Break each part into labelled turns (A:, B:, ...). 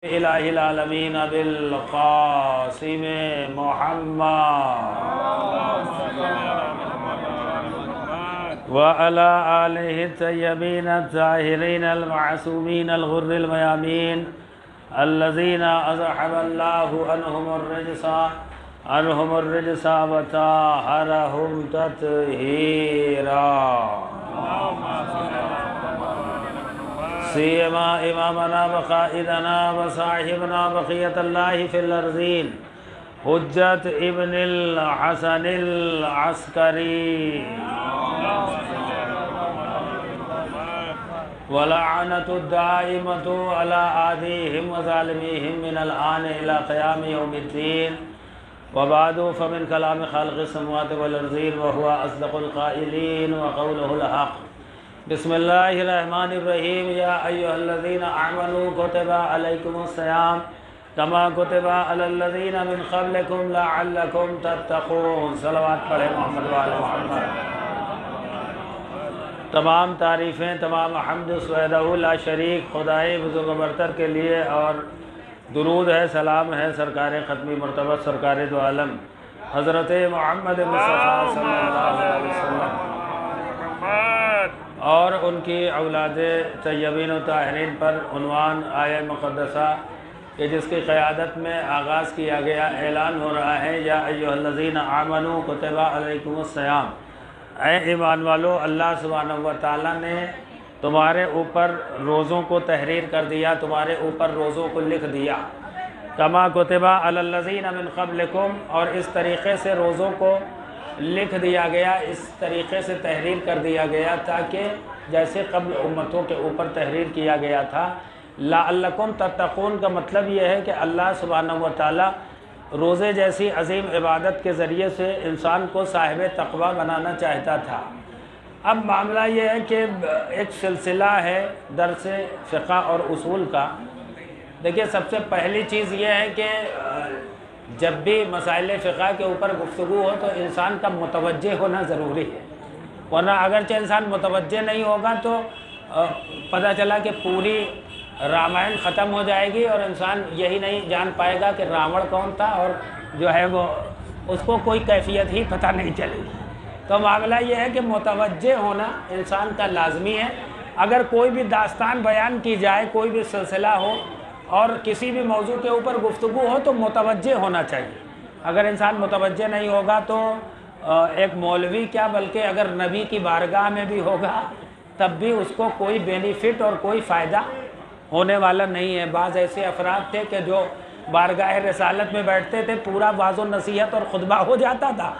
A: الہ العالمین بالقاسم محمد وعلى آلہ الطیبین الطاہرین المعصومین الغر المیامین الذین اذهب اللہ عنہم الرجس وطہرہم تطہیرا سیما امامنا وقائدنا وصاحبنا بقیت اللہ فی الارضین حجت ابن الحسن العسکری ولعنت الدائمۃ علی آدیہم وظالمیہم من الآن الى قیام یوم الدین وبعد فمن کلام خالق السماوات والارضین وهو اصدق القائلین وقولہ الحق بسم اللہ الرحمن الرحیم یا ایہا الذین آمنوا کتب علیکم الصیام کما کتب علی الذین من قبلکم لعلکم تتقون صلوات پڑھیں محمد وآل محمد۔ تمام تعریفیں، تمام حمد وحدہ لا شریک خدائے بزرگ برتر کے لیے، اور درود ہے، سلام ہے سرکار ختمی مرتبہ سرکار دو عالم حضرت محمد مصطفیٰ صلی اللہ علیہ وسلم اور ان کی اولاد طیبین و طاہرین پر عنوان آیہ مقدسہ کہ جس کی قیادت میں آغاز کیا گیا، اعلان ہو رہا ہے یا ایھا الذین آمنوا کتب علیکم الصیام، اے ایمان والو، اللہ سبحانہ و تعالیٰ نے تمہارے اوپر روزوں کو تحریر کر دیا، تمہارے اوپر روزوں کو لکھ دیا، کما کتب علی الذین من قبلکم، اور اس طریقے سے روزوں کو لکھ دیا گیا، اس طریقے سے تحریر کر دیا گیا تاکہ جیسے قبل امتوں کے اوپر تحریر کیا گیا تھا۔ لعلکم تتقون کا مطلب یہ ہے کہ اللہ سبحانہ و تعالیٰ روزے جیسی عظیم عبادت کے ذریعے سے انسان کو صاحب تقوی بنانا چاہتا تھا۔ اب معاملہ یہ ہے کہ ایک سلسلہ ہے درس فقہ اور اصول کا۔ دیکھیے، سب سے پہلی چیز یہ ہے کہ جب بھی مسائل فقہ کے اوپر گفتگو ہو تو انسان کا متوجہ ہونا ضروری ہے، ورنہ اگرچہ انسان متوجہ نہیں ہوگا تو پتہ چلا کہ پوری رامائن ختم ہو جائے گی اور انسان یہی نہیں جان پائے گا کہ راوڑ کون تھا، اور جو ہے وہ اس کو کوئی کیفیت ہی پتہ نہیں چلے گی۔ تو معاملہ یہ ہے کہ متوجہ ہونا انسان کا لازمی ہے۔ اگر کوئی بھی داستان بیان کی جائے، کوئی بھی سلسلہ ہو اور کسی بھی موضوع کے اوپر گفتگو ہو تو متوجہ ہونا چاہیے۔ اگر انسان متوجہ نہیں ہوگا تو ایک مولوی کیا بلکہ اگر نبی کی بارگاہ میں بھی ہوگا تب بھی اس کو کوئی بینیفٹ اور کوئی فائدہ ہونے والا نہیں ہے۔ بعض ایسے افراد تھے کہ جو بارگاہ رسالت میں بیٹھتے تھے، پورا واعظ و نصیحت اور خطبہ ہو جاتا تھا،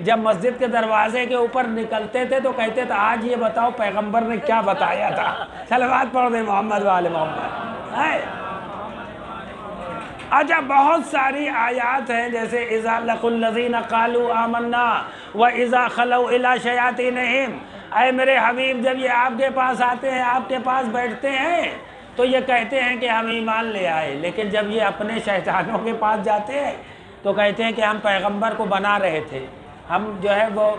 A: جب مسجد کے دروازے کے اوپر نکلتے تھے تو کہتے تھے آج یہ بتاؤ پیغمبر نے کیا بتایا تھا۔ صلوات پڑھ دیں محمد وآل محمد۔ اچھا، بہت ساری آیات ہیں جیسے اذا لقوا الذین قالوا آمنا واذا خلوا الی شیاطینہم، اے میرے حبیب جب یہ آپ کے پاس آتے ہیں، آپ کے پاس بیٹھتے ہیں تو یہ کہتے ہیں کہ ہم ایمان لے آئے، لیکن جب یہ اپنے شیطانوں کے پاس جاتے ہیں تو کہتے ہیں کہ ہم پیغمبر کو بنا رہے تھے، ہم جو ہے وہ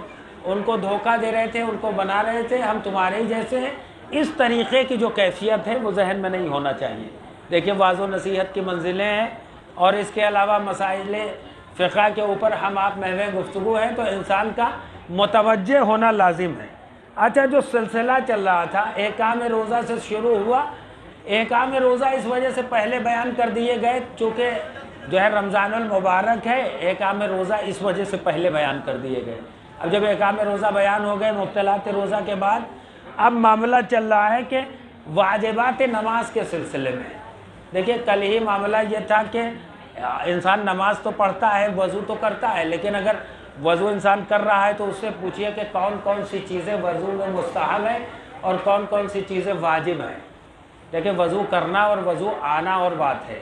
A: ان کو دھوکہ دے رہے تھے، ان کو بنا رہے تھے، ہم تمہارے ہی جیسے ہیں۔ اس طریقے کی جو کیفیت ہے وہ ذہن میں نہیں ہونا چاہیے۔ دیکھیں، واعظ و نصیحت کی منزلیں ہیں اور اس کے علاوہ مسائل فقہ کے اوپر ہم آپ محو گفتگو ہیں تو انسان کا متوجہ ہونا لازم ہے۔ اچھا، جو سلسلہ چل رہا تھا احکام روزہ سے شروع ہوا۔ احکام روزہ اس وجہ سے پہلے بیان کر دیے گئے چونکہ جو ہے رمضان المبارک ہے، احکام روزہ اس وجہ سے پہلے بیان کر دیے گئے۔ اب جب احکام روزہ بیان ہو گئے مبطلات روزہ کے بعد، اب معاملہ چل رہا ہے کہ واجبات نماز کے سلسلے میں۔ دیکھیے، کل ہی معاملہ یہ تھا کہ انسان نماز تو پڑھتا ہے، وضو تو کرتا ہے، لیکن اگر وضو انسان کر رہا ہے تو اس سے پوچھئے کہ کون کون سی چیزیں وضو میں مستحب ہیں اور کون کون سی چیزیں واجب ہیں۔ دیکھیں، وضو کرنا اور وضو آنا اور بات ہے،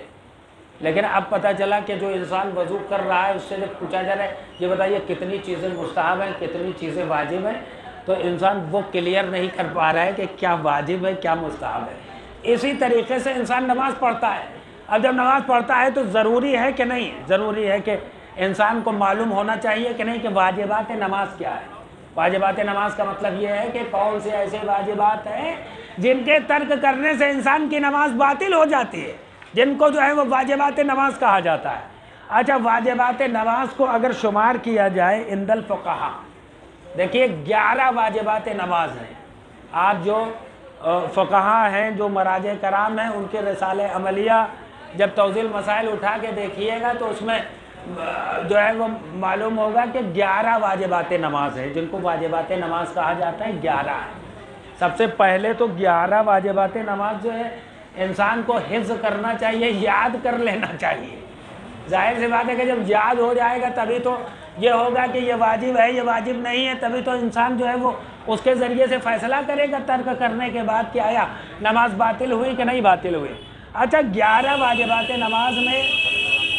A: لیکن اب پتہ چلا کہ جو انسان وضو کر رہا ہے اس سے جب پوچھا جا رہا ہے یہ بتائیے کتنی چیزیں مستحب ہیں، کتنی چیزیں واجب ہیں، تو انسان وہ کلیئر نہیں کر پا رہا ہے کہ کیا واجب ہے کیا مستحب ہے۔ اسی طریقے سے انسان نماز پڑھتا ہے۔ اب جب نماز پڑھتا ہے تو ضروری ہے کہ نہیں، ضروری ہے کہ انسان کو معلوم ہونا چاہیے کہ نہیں کہ واجبات نماز کیا ہے۔ واجبات نماز کا مطلب یہ ہے کہ کون سے ایسے واجبات ہیں جن کے ترک کرنے سے انسان کی نماز باطل ہو جاتی ہے۔ جن کو جو ہے وہ واجبات نماز کہا جاتا ہے۔ اچھا، واجبات نماز کو اگر شمار کیا جائے عند الفقہا، دیکھیے 11 واجبات نماز ہیں۔ آپ جو فقہا ہیں، جو مراجع کرام ہیں، ان کے رسالہ عملیہ جب توضیح المسائل اٹھا کے دیکھیے گا تو اس میں جو ہے وہ معلوم ہوگا کہ 11 واجبات نماز ہیں، جن کو واجبات نماز کہا جاتا ہے 11 ہیں۔ سب سے پہلے تو 11 واجبات نماز جو ہے انسان کو حفظ کرنا چاہیے، یاد کر لینا چاہیے۔ ظاہر سی بات ہے کہ جب یاد ہو جائے گا تبھی تو یہ ہوگا کہ یہ واجب ہے، یہ واجب نہیں ہے، تبھی تو انسان جو ہے وہ اس کے ذریعے سے فیصلہ کرے گا ترک کرنے کے بعد کہ آیا نماز باطل ہوئی کہ نہیں باطل ہوئی۔ اچھا، 11 واجبات نماز میں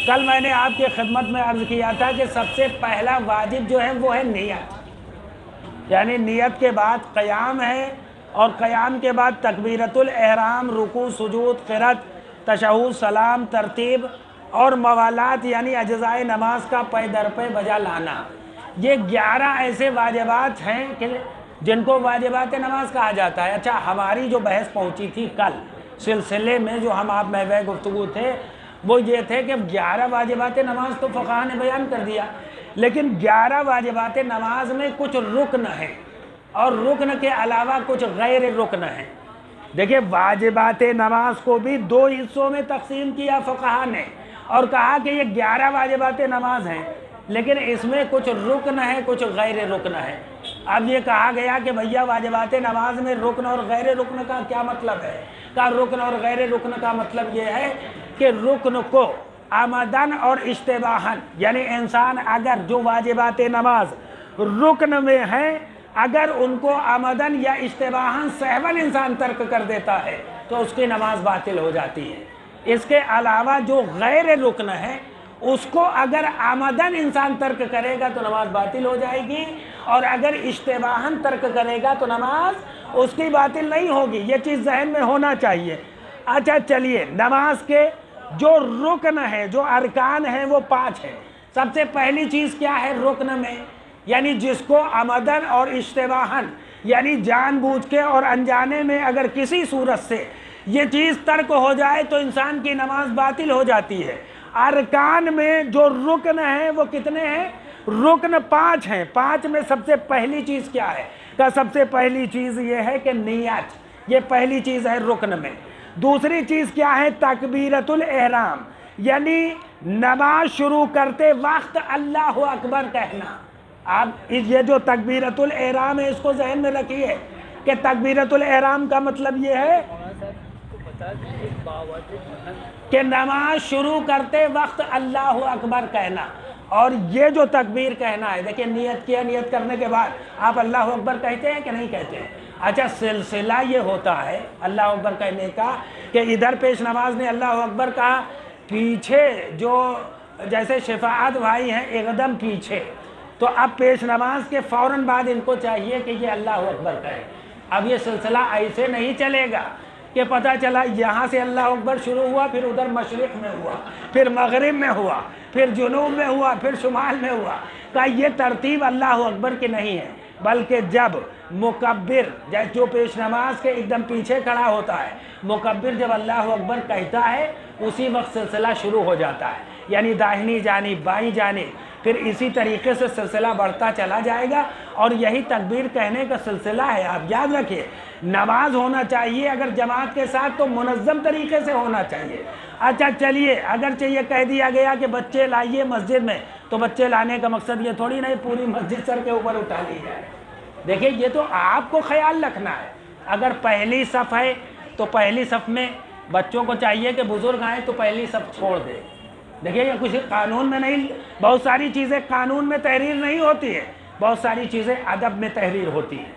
A: کل میں نے آپ کی خدمت میں عرض کیا تھا کہ سب سے پہلا واجب جو ہے وہ ہے نیت، یعنی نیت کے بعد قیام ہے، اور قیام کے بعد تکبیرۃ الاحرام، رکوع، سجود، قرأت، تشہد، سلام، ترتیب اور موالات یعنی اجزائے نماز کا پے در پے بجا لانا۔ یہ 11 ایسے واجبات ہیں کہ جن کو واجبات نماز کہا جاتا ہے۔ اچھا، ہماری جو بحث پہنچی تھی کل سلسلے میں، جو ہم آپ محو گفتگو تھے، وہ یہ تھے کہ 11 واجبات نماز تو فقہا نے بیان کر دیا، لیکن 11 واجبات نماز میں کچھ رکن ہیں، اور رکن کے علاوہ کچھ غیر رکن ہیں۔ دیکھیں، واجبات نماز کو بھی 2 حصوں میں تقسیم کیا فقہا نے، اور کہا کہ یہ 11 واجبات نماز ہیں، لیکن اس میں کچھ رکن ہے، کچھ غیر رکن ہے۔ اب یہ کہا گیا کہ بھیا واجبات نماز میں رکن اور غیر رکن کا کیا مطلب ہے؟ کہ رکن اور غیر رکن کا مطلب یہ ہے کہ رکن کو عمدن اور اشتباہن، یعنی انسان اگر جو واجبات نماز رکن میں ہیں، اگر ان کو عمدن یا اشتباہن سہون انسان ترک کر دیتا ہے تو اس کی نماز باطل ہو جاتی ہے۔ اس کے علاوہ جو غیر رکن ہے اس کو اگر عمدن انسان ترک کرے گا تو نماز باطل ہو جائے گی، اور اگر اشتباہن ترک کرے گا تو نماز اس کی باطل نہیں ہوگی۔ یہ چیز ذہن میں ہونا چاہیے۔ اچھا چلیے، نماز کے جو رکن ہیں، جو ارکان ہیں، وہ 5 ہیں۔ سب سے پہلی چیز کیا ہے رکن میں؟ یعنی جس کو عمدن اور اشتباہن، یعنی جان بوجھ کے اور انجانے میں اگر کسی صورت سے یہ چیز ترک ہو جائے تو انسان کی نماز باطل ہو جاتی ہے۔ ارکان میں جو رکن ہیں وہ کتنے ہیں؟ رکن 5 ہیں۔ 5 میں سب سے پہلی چیز کیا ہے؟ کہ سب سے پہلی چیز یہ ہے کہ نیت، یہ پہلی چیز ہے رکن میں۔ دوسری چیز کیا ہے؟ تکبیرۃ الاحرام، یعنی نماز شروع کرتے وقت اللہ اکبر کہنا۔ آپ یہ جو تکبیرۃ الاحرام ہے اس کو ذہن میں رکھیے کہ تکبیرۃ الاحرام کا مطلب یہ ہے کہ نماز شروع کرتے وقت اللہ اکبر کہنا، اور یہ جو تکبیر کہنا ہے، دیکھیں نیت کیا، نیت کرنے کے بعد آپ اللہ اکبر کہتے ہیں کہ نہیں کہتے ہیں؟ اچھا، سلسلہ یہ ہوتا ہے اللہ اکبر کہنے کا کہ ادھر پیش نماز نے اللہ اکبر کہا، پیچھے جو جیسے شفاعت بھائی ہیں ایک دم پیچھے، تو اب پیش نماز کے فوراً بعد ان کو چاہیے کہ یہ اللہ اکبر کہے۔ اب یہ سلسلہ ایسے نہیں چلے گا کہ پتہ چلا یہاں سے اللہ اکبر شروع ہوا، پھر ادھر مشرق میں ہوا، پھر مغرب میں ہوا، پھر جنوب میں ہوا، پھر شمال میں ہوا۔ کہ یہ ترتیب اللہ اکبر کی نہیں ہے، بلکہ جب مکبر جو پیش نماز کے ایک دم پیچھے کھڑا ہوتا ہے، مکبر جب اللہ اکبر کہتا ہے اسی وقت سلسلہ شروع ہو جاتا ہے، یعنی داہنی جانب، بائیں جانب، پھر اسی طریقے سے سلسلہ بڑھتا چلا جائے گا، اور یہی تکبیر کہنے کا سلسلہ ہے۔ آپ یاد رکھیے، نماز ہونا چاہیے اگر جماعت کے ساتھ تو منظم طریقے سے ہونا چاہیے۔ اچھا چلیے، اگرچہ یہ کہہ دیا گیا کہ بچے لائیے مسجد میں، تو بچے لانے کا مقصد یہ تھوڑی نہیں پوری مسجد سر کے اوپر اٹھا لی جائے۔ دیکھیں، یہ تو آپ کو خیال رکھنا ہے۔ اگر پہلی صف ہے تو پہلی صف میں بچوں کو چاہیے کہ بزرگ آئیں تو پہلی صف چھوڑ دے۔ دیکھیے، یہ کچھ قانون میں نہیں، بہت ساری چیزیں قانون میں تحریر نہیں ہوتی ہے، بہت ساری چیزیں ادب میں تحریر ہوتی ہیں،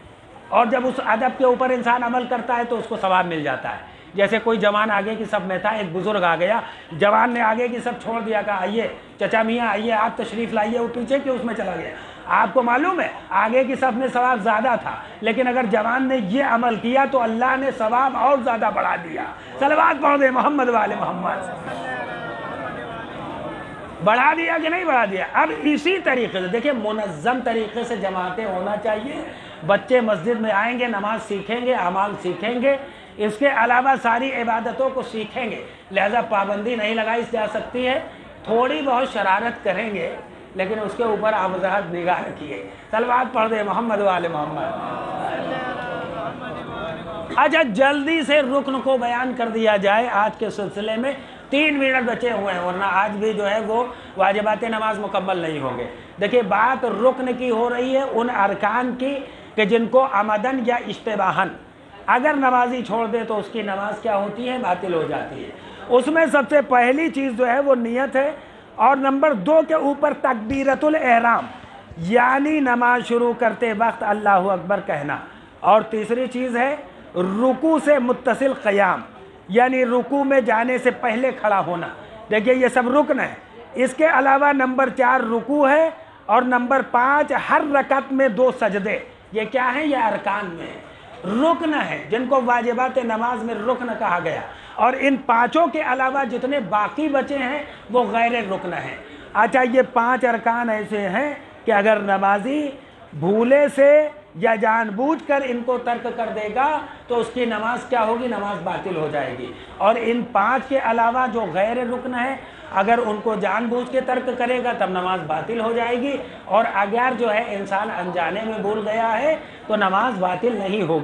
A: اور جب اس ادب کے اوپر انسان عمل کرتا ہے تو اس کو ثواب مل جاتا ہے۔ جیسے کوئی جوان آگے کی صف میں تھا، ایک بزرگ آ گیا، جوان نے آگے کی صف چھوڑ دیا، کہا آئیے چچا میاں آئیے آپ تشریف لائیے، وہ پیچھے کی اس میں چلا گیا۔ آپ کو معلوم ہے آگے کی صف میں ثواب زیادہ تھا، لیکن اگر جوان نے یہ عمل کیا تو اللہ نے ثواب اور زیادہ بڑھا دیا۔ صلوات پڑھ دے محمد والے محمد۔ بڑھا دیا کہ نہیں بڑھا دیا؟ اب اسی طریقے سے دیکھیں، منظم طریقے سے جماعتیں ہونا چاہیے۔ بچے مسجد میں آئیں گے، نماز سیکھیں گے، اعمال سیکھیں گے، اس کے علاوہ ساری عبادتوں کو سیکھیں گے، لہذا پابندی نہیں لگائی جا سکتی ہے، تھوڑی بہت شرارت کریں گے لیکن اس کے اوپر آپ وضاحت نگاہ رکھیے۔ صلوات پڑھ دے محمد و آل محمد۔ اچھا جلدی سے رکن کو بیان کر دیا جائے آج کے سلسلے میں، 3 منٹ بچے ہوئے ہیں ورنہ آج بھی جو ہے وہ واجبات نماز مکمل نہیں ہوں گے۔ دیکھیں بات رکن کی ہو رہی ہے، ان ارکان کی کہ جن کو عمدن یا اشتباہن اگر نمازی چھوڑ دے تو اس کی نماز کیا ہوتی ہے؟ باطل ہو جاتی ہے۔ اس میں سب سے پہلی چیز جو ہے وہ نیت ہے، اور نمبر 2 کے اوپر تکبیرۃ الاحرام یعنی نماز شروع کرتے وقت اللہ اکبر کہنا، اور تیسری چیز ہے رکوع سے متصل قیام یعنی رکوع میں جانے سے پہلے کھڑا ہونا۔ دیکھیے یہ سب رکن ہے۔ اس کے علاوہ نمبر 4 رکوع ہے، اور نمبر 5 ہر رکعت میں 2 سجدے۔ یہ کیا ہیں؟ یہ ارکان میں ہیں، رکن ہے جن کو واجبات نماز میں رکن کہا گیا، اور ان 5 کے علاوہ جتنے باقی بچے ہیں وہ غیر رکن ہیں۔ اچھا یہ 5 ارکان ایسے ہیں کہ اگر نمازی بھولے سے یا جان بوجھ کر ان کو ترک کر دے گا تو اس کی نماز کیا ہوگی؟ نماز باطل ہو جائے گی۔ اور ان 5 کے علاوہ جو غیر رکن ہے اگر ان کو جان بوجھ کے ترک کرے گا تب نماز باطل ہو جائے گی، اور اگر جو ہے انسان انجانے میں بھول گیا ہے تو نماز باطل نہیں ہوگی۔